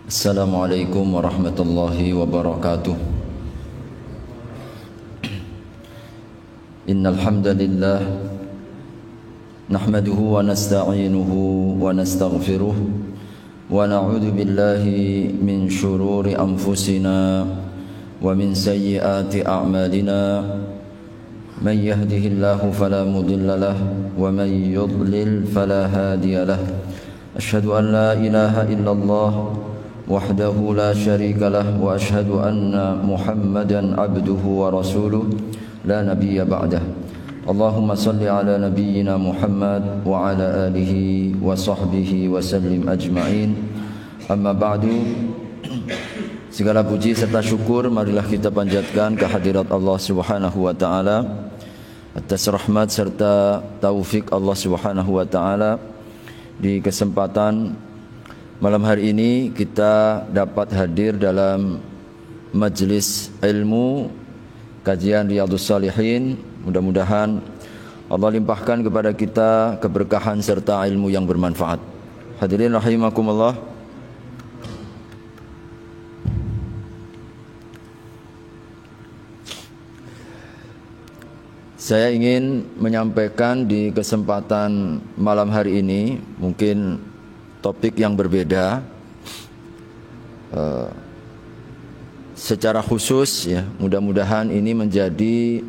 Assalamualaikum warahmatullahi wabarakatuh. Innal hamdalillah nahmaduhu wa nasta'inuhu wa nastaghfiruh wa na'udzu billahi min shururi anfusina wa min sayyiati a'malina. Man yahdihillahu fala mudilla lahu wa man yudlil fala hadiya lahu. Asyhadu an la ilaha illallah وحده لا شريك له وأشهد أن محمدا عبده ورسوله لا نبي بعده اللهم صل على نبينا محمد وعلى آله وصحبه وسلم أجمعين أما بعد. Segala puji serta syukur marilah kita panjatkan kehadirat Allah Subhanahu wa taala atas rahmat serta taufik Allah Subhanahu wa taala. Di kesempatan malam hari ini kita dapat hadir dalam majlis ilmu kajian Riyadhus Shalihin. Mudah-mudahan Allah limpahkan kepada kita keberkahan serta ilmu yang bermanfaat. Hadirin rahimakumullah. Saya ingin menyampaikan di kesempatan malam hari ini mungkin topik yang berbeda secara khusus ya. Mudah-mudahan ini menjadi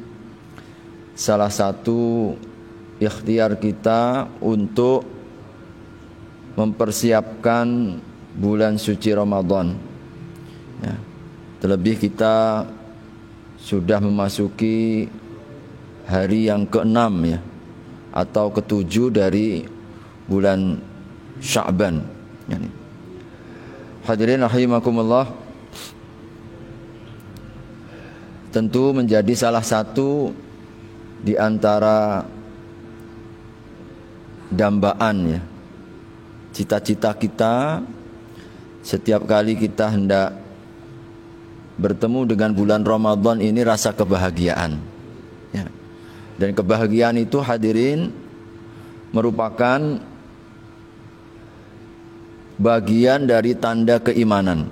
salah satu ikhtiar kita untuk mempersiapkan bulan suci Ramadan ya. Terlebih kita sudah memasuki hari yang ke-6 ya, atau ke-7 dari bulan Sya'ban. Hadirin rahimakumullah, tentu menjadi salah satu di antara dambaan ya, cita-cita kita setiap kali kita hendak bertemu dengan bulan Ramadan ini rasa kebahagiaan ya. Dan kebahagiaan itu hadirin merupakan bagian dari tanda keimanan.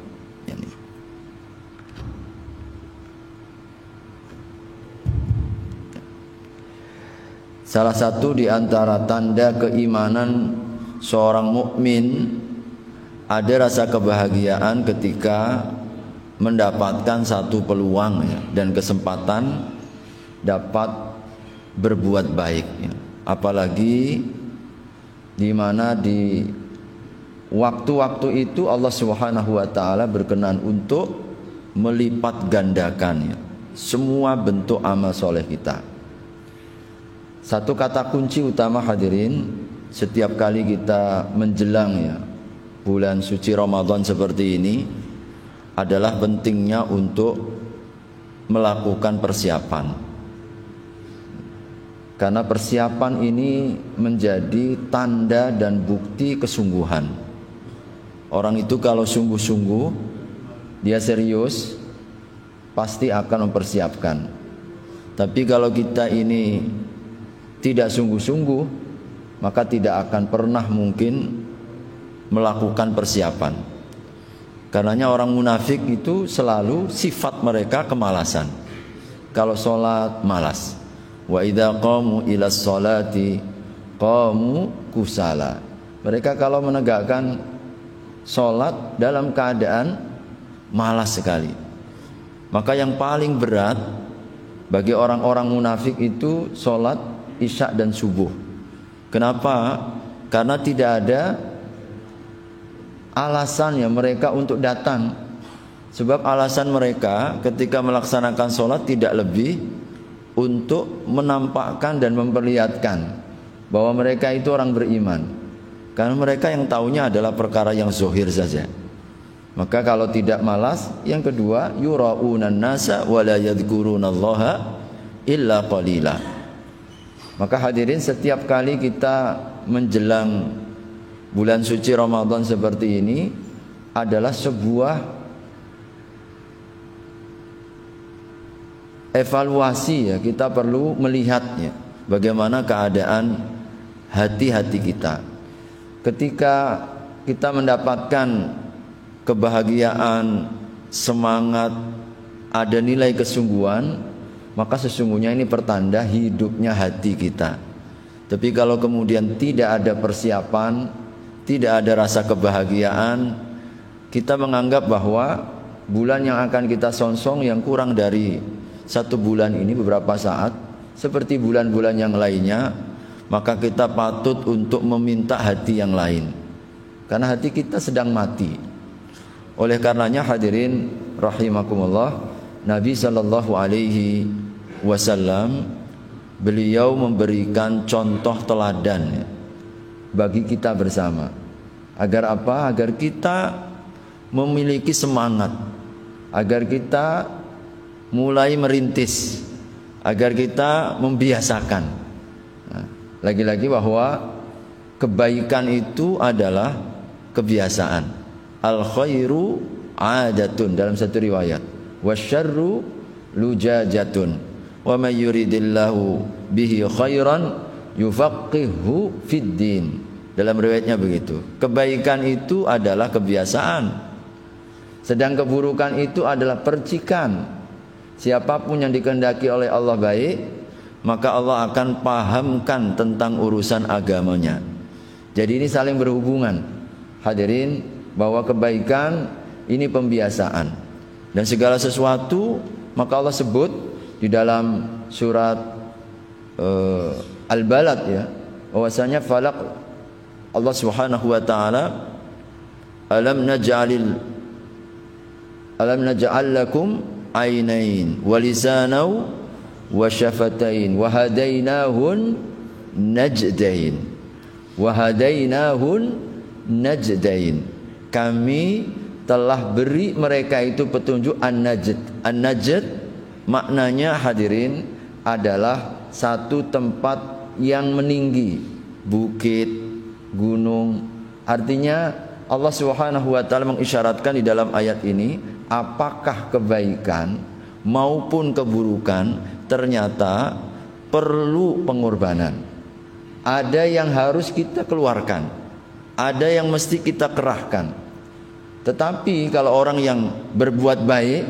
Salah satu di antara tanda keimanan seorang mukmin ada rasa kebahagiaan ketika mendapatkan satu peluang ya, dan kesempatan dapat berbuat baik ya. Apalagi di mana di waktu-waktu itu Allah Subhanahu wa taala berkenan untuk melipat gandakan semua bentuk amal soleh kita. Satu kata kunci utama hadirin setiap kali kita menjelang ya bulan suci Ramadan seperti ini adalah pentingnya untuk melakukan persiapan. Karena persiapan ini menjadi tanda dan bukti kesungguhan. Orang itu kalau sungguh-sungguh, dia serius, pasti akan mempersiapkan. Tapi kalau kita ini tidak sungguh-sungguh, maka tidak akan pernah mungkin melakukan persiapan. Karenanya orang munafik itu selalu sifat mereka kemalasan. Kalau sholat malas. Wa idza qamu ila sholati qamu kusala. Mereka kalau menegakkan sholat dalam keadaan malas sekali. Maka yang paling berat bagi orang-orang munafik itu sholat isya dan subuh. Kenapa? Karena tidak ada alasannya mereka untuk datang. Sebab alasan mereka ketika melaksanakan sholat tidak lebih untuk menampakkan dan memperlihatkan bahwa mereka itu orang beriman. Karena mereka yang taunya adalah perkara yang zohir saja. Maka kalau tidak malas, yang kedua yura'unan nasa wa la yadhkurunallaha illa qalila. Maka hadirin setiap kali kita menjelang bulan suci Ramadan seperti ini adalah sebuah evaluasi ya, kita perlu melihatnya bagaimana keadaan hati-hati kita. Ketika kita mendapatkan kebahagiaan, semangat, ada nilai kesungguhan, maka sesungguhnya ini pertanda hidupnya hati kita. Tapi kalau kemudian tidak ada persiapan, tidak ada rasa kebahagiaan, kita menganggap bahwa bulan yang akan kita songsong yang kurang dari 1 bulan ini beberapa saat seperti bulan-bulan yang lainnya, maka kita patut untuk meminta hati yang lain, karena hati kita sedang mati. Oleh karenanya hadirin rahimakumullah, Nabi sallallahu alaihi wasallam beliau memberikan contoh teladan bagi kita bersama. Agar apa? Agar kita memiliki semangat, agar kita mulai merintis, agar kita membiasakan. Nah, lagi-lagi bahwa kebaikan itu adalah kebiasaan. Al khairu adatun dalam satu riwayat, wasyarru lujajatun, wa may yuridillahu bihi khairan yufaqihu fid din. Dalam riwayatnya begitu. Kebaikan itu adalah kebiasaan, sedang keburukan itu adalah percikan. Siapapun yang dikehendaki oleh Allah baik, maka Allah akan pahamkan tentang urusan agamanya. Jadi ini saling berhubungan. Hadirin, bahwa kebaikan ini pembiasaan. Dan segala sesuatu, maka Allah sebut di dalam surat Al-Balad ya, bahwasanya falaq, Allah Subhanahu wa taala, alam naj'al lakum ainain wa lisanan wa syafatain wa hadainahun najdain. Kami telah beri mereka itu petunjuk an-najd. An-najd maknanya hadirin adalah satu tempat yang meninggi, bukit, gunung. Artinya Allah Subhanahu wa taala mengisyaratkan di dalam ayat ini, apakah kebaikan maupun keburukan ternyata perlu pengorbanan. Ada yang harus kita keluarkan, ada yang mesti kita kerahkan. Tetapi kalau orang yang berbuat baik,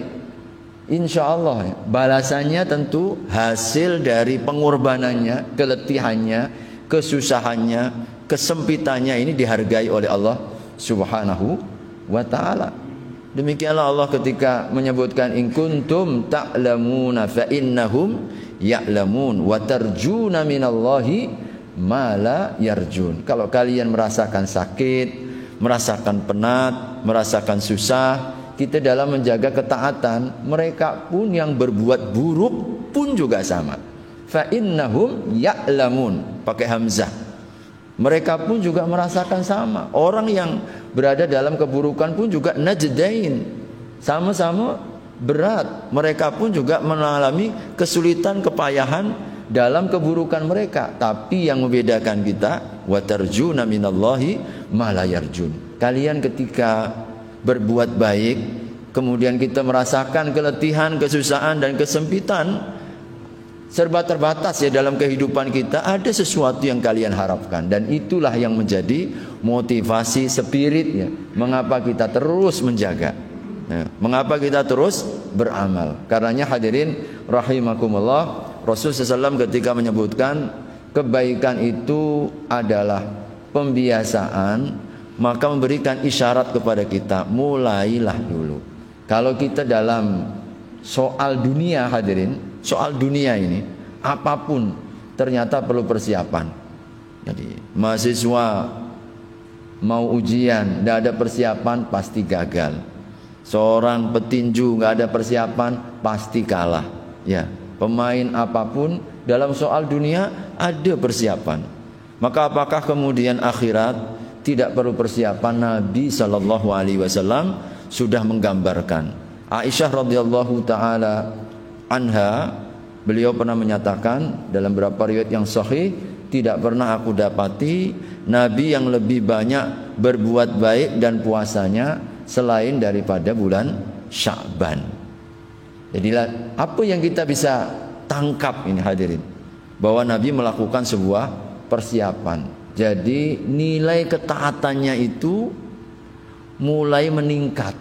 insya Allah balasannya tentu hasil dari pengorbanannya, keletihannya, kesusahannya, kesempitannya ini dihargai oleh Allah Subhanahu wa ta'ala. Demikianlah Allah ketika menyebutkan in kuntum ta'lamuna fa innahum ya'lamun wa tarjuna minallahi ma la yarjun. Kalau kalian merasakan sakit, merasakan penat, merasakan susah, kita dalam menjaga ketaatan, mereka pun yang berbuat buruk pun juga sama. Fa innahum ya'lamun, pakai hamzah. Mereka pun juga merasakan sama. Orang yang berada dalam keburukan pun juga najdain, sama-sama berat. Mereka pun juga mengalami kesulitan, kepayahan dalam keburukan mereka. Tapi yang membedakan kita, wa tarjuna minallahi ma la yarjun. Kalian ketika berbuat baik, kemudian kita merasakan keletihan, kesusahan dan kesempitan, serba terbatas ya dalam kehidupan kita, ada sesuatu yang kalian harapkan, dan itulah yang menjadi motivasi spirit ya, mengapa kita terus menjaga, mengapa kita terus beramal. Karenanya hadirin rahimakumullah, Rasulullah SAW ketika menyebutkan kebaikan itu adalah pembiasaan, maka memberikan isyarat kepada kita, mulailah dulu. Kalau kita dalam soal dunia hadirin, soal dunia ini apapun ternyata perlu persiapan. Jadi mahasiswa mau ujian tidak ada persiapan pasti gagal. Seorang petinju nggak ada persiapan pasti kalah. Ya, pemain apapun dalam soal dunia ada persiapan. Maka apakah kemudian akhirat tidak perlu persiapan? Nabi Shallallahu Alaihi Wasallam sudah menggambarkan. Aisyah radhiyallahu taala anha, beliau pernah menyatakan dalam beberapa riwayat yang sahih, tidak pernah aku dapati Nabi yang lebih banyak berbuat baik dan puasanya selain daripada bulan Sya'ban. Jadi apa yang kita bisa tangkap ini hadirin, bahwa Nabi melakukan sebuah persiapan. Jadi nilai ketaatannya itu mulai meningkat,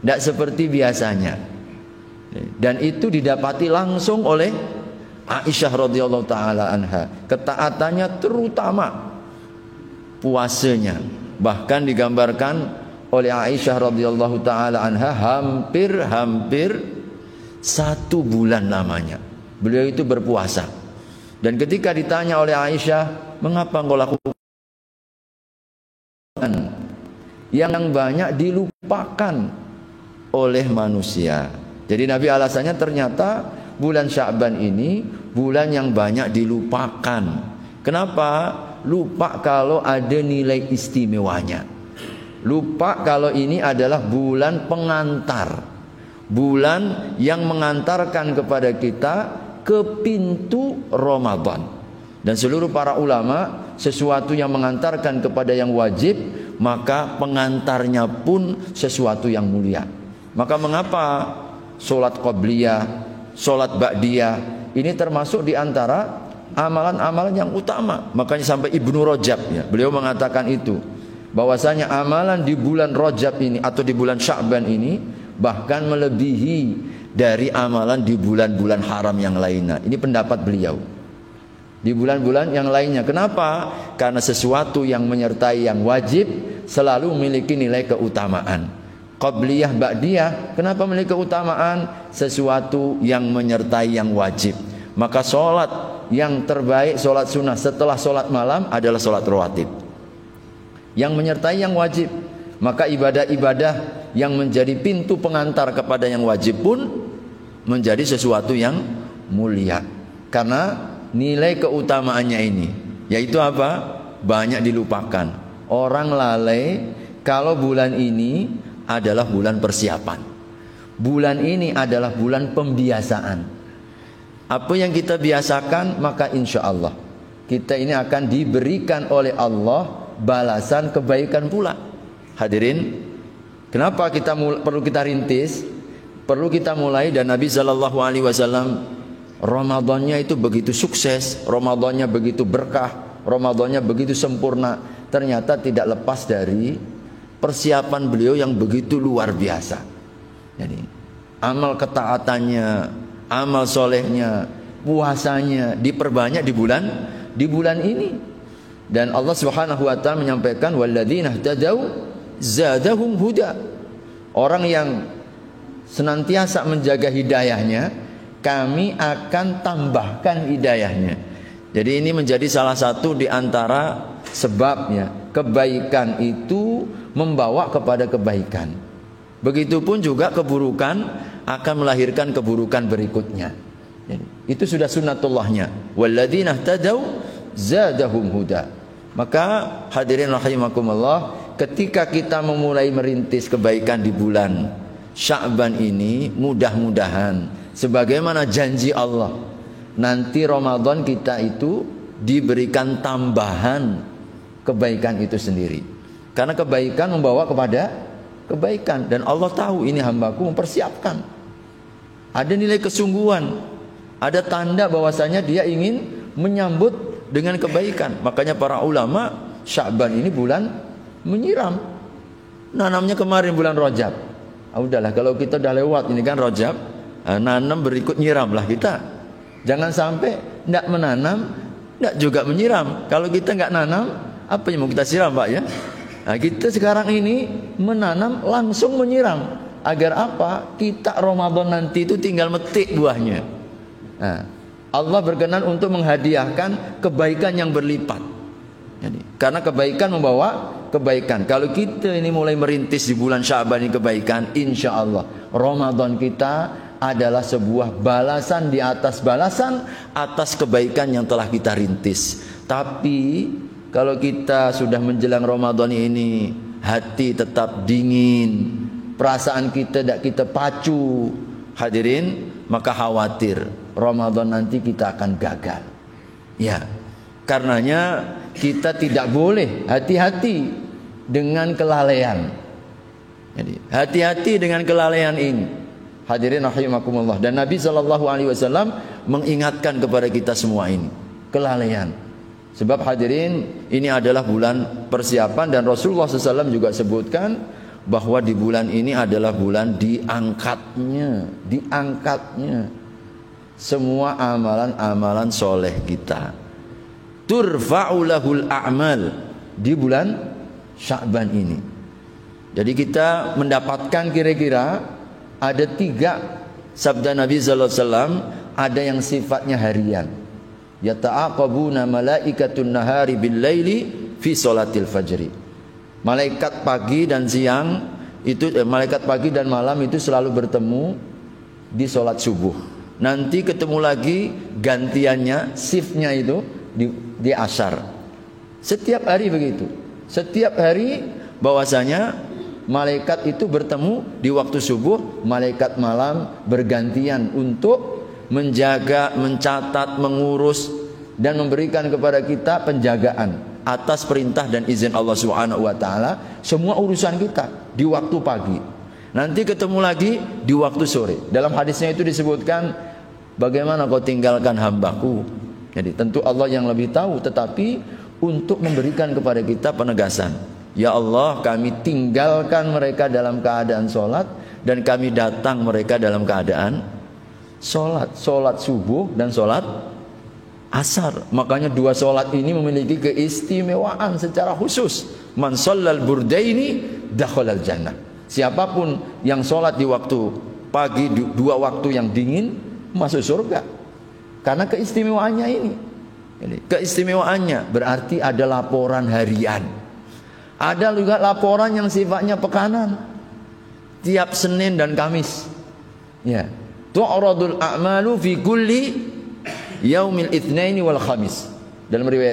tidak seperti biasanya. Dan itu didapati langsung oleh Aisyah radhiyallahu taala anha. Ketaatannya terutama puasanya. Bahkan digambarkan oleh Aisyah radhiyallahu taala anha hampir 1 bulan lamanya beliau itu berpuasa. Dan ketika ditanya oleh Aisyah, mengapa engkau lakukan yang banyak dilupakan oleh manusia? Jadi Nabi alasannya ternyata bulan Sya'ban ini bulan yang banyak dilupakan. Kenapa? Lupa kalau ada nilai istimewanya. Lupa kalau ini adalah bulan pengantar, bulan yang mengantarkan kepada kita ke pintu Ramadan. Dan seluruh para ulama, sesuatu yang mengantarkan kepada yang wajib, maka pengantarnya pun sesuatu yang mulia. Maka mengapa sholat qabliyah, sholat ba'diyah ini termasuk di antara amalan-amalan yang utama. Makanya sampai Ibnu Rajab ya, beliau mengatakan itu, bahwasanya amalan di bulan Rajab ini atau di bulan Sya'ban ini bahkan melebihi dari amalan di bulan-bulan haram yang lainnya. Ini pendapat beliau. Di bulan-bulan yang lainnya. Kenapa? Karena sesuatu yang menyertai yang wajib selalu memiliki nilai keutamaan. Qabliyah, ba'diyah, kenapa memiliki keutamaan? Sesuatu yang menyertai yang wajib. Maka sholat yang terbaik, sholat sunnah setelah sholat malam adalah sholat rawatib, yang menyertai yang wajib. Maka ibadah-ibadah yang menjadi pintu pengantar kepada yang wajib pun menjadi sesuatu yang mulia. Karena nilai keutamaannya ini, yaitu apa? Banyak dilupakan. Orang lalai kalau bulan ini adalah bulan persiapan. Bulan ini adalah bulan pembiasaan. Apa yang kita biasakan, maka insya Allah kita ini akan diberikan oleh Allah balasan kebaikan pula. Hadirin, kenapa perlu kita rintis? Perlu kita mulai. Dan Nabi SAW Ramadannya itu begitu sukses, Ramadannya begitu berkah, Ramadannya begitu sempurna. Ternyata tidak lepas dari persiapan beliau yang begitu luar biasa. Jadi amal ketaatannya, amal solehnya, puasanya diperbanyak di bulan ini. Dan Allah Subhanahu wa taala menyampaikan walladzina ihtadau zadahum huda. Orang yang senantiasa menjaga hidayahnya, kami akan tambahkan hidayahnya. Jadi ini menjadi salah satu di antara sebabnya kebaikan itu membawa kepada kebaikan. Begitupun juga keburukan akan melahirkan keburukan berikutnya. Jadi, itu sudah sunnatullahnya. Walladzina ihtadau zadahum huda. Maka hadirin rahimakumullah, ketika kita memulai merintis kebaikan di bulan Sya'ban ini, mudah-mudahan sebagaimana janji Allah, nanti Ramadan kita itu diberikan tambahan kebaikan itu sendiri. Karena kebaikan membawa kepada kebaikan. Dan Allah tahu ini hambaku mempersiapkan. Ada nilai kesungguhan, ada tanda bahwasanya dia ingin menyambut dengan kebaikan. Makanya para ulama, Sya'ban ini bulan menyiram. Nanamnya kemarin bulan Rajab. Udahlah, kalau kita udah lewat ini kan Rajab, nanam berikut nyiram lah kita. Jangan sampai tidak menanam, tidak juga menyiram. Kalau kita nggak nanam, apa yang mau kita siram, Pak ya? Nah, kita sekarang ini menanam langsung menyiram. Agar apa? Kita Ramadan nanti itu tinggal metik buahnya. Nah, Allah berkenan untuk menghadiahkan kebaikan yang berlipat. Jadi, karena kebaikan membawa kebaikan. Kalau kita ini mulai merintis di bulan Sya'ban ini kebaikan, insya Allah Ramadan kita adalah sebuah balasan di atas balasan atas kebaikan yang telah kita rintis. Tapi kalau kita sudah menjelang Ramadan ini hati tetap dingin, perasaan kita tidak kita pacu, hadirin, maka khawatir Ramadan nanti kita akan gagal. Ya, karenanya kita tidak boleh hati-hati dengan kelalaian. Jadi hati-hati dengan kelalaian ini. Hadirin rahimakumullah. Dan Nabi SAW mengingatkan kepada kita semua ini, kelalaian. Sebab hadirin, ini adalah bulan persiapan, dan Rasulullah SAW juga sebutkan bahwa di bulan ini adalah bulan diangkatnya semua amalan-amalan soleh kita. Turfa'u lahul a'mal di bulan Sya'ban ini. Jadi kita mendapatkan kira-kira ada 3 sabda Nabi sallallahu alaihi wasallam, ada yang sifatnya harian. Yata'aqabuna malaikatun nahari bil laili fi sholatil fajri. Malaikat pagi dan siang itu malaikat pagi dan malam itu selalu bertemu di sholat subuh. Nanti ketemu lagi gantiannya, shiftnya itu di asar. Setiap hari begitu. Setiap hari bahwasanya malaikat itu bertemu di waktu subuh, malaikat malam bergantian untuk menjaga, mencatat, mengurus dan memberikan kepada kita penjagaan atas perintah dan izin Allah Subhanahu wa taala semua urusan kita di waktu pagi. Nanti ketemu lagi di waktu sore. Dalam hadisnya itu disebutkan, bagaimana kau tinggalkan hambaku. Jadi tentu Allah yang lebih tahu, tetapi untuk memberikan kepada kita penegasan. Ya Allah, kami tinggalkan mereka dalam keadaan sholat, dan kami datang mereka dalam keadaan sholat subuh dan sholat asar. Makanya 2 sholat ini memiliki keistimewaan secara khusus. Man shallal burdaini dakhalal jannah. Siapapun yang sholat di waktu pagi, 2 waktu yang dingin, masuk surga. Karena keistimewaannya ini. Jadi, keistimewaannya berarti ada laporan harian. Ada juga laporan yang sifatnya pekanan. Tiap Senin dan Kamis. Ya. Tu'radul a'malu fi kulli yaumil itsnaini wal khamis. Dalam riwayat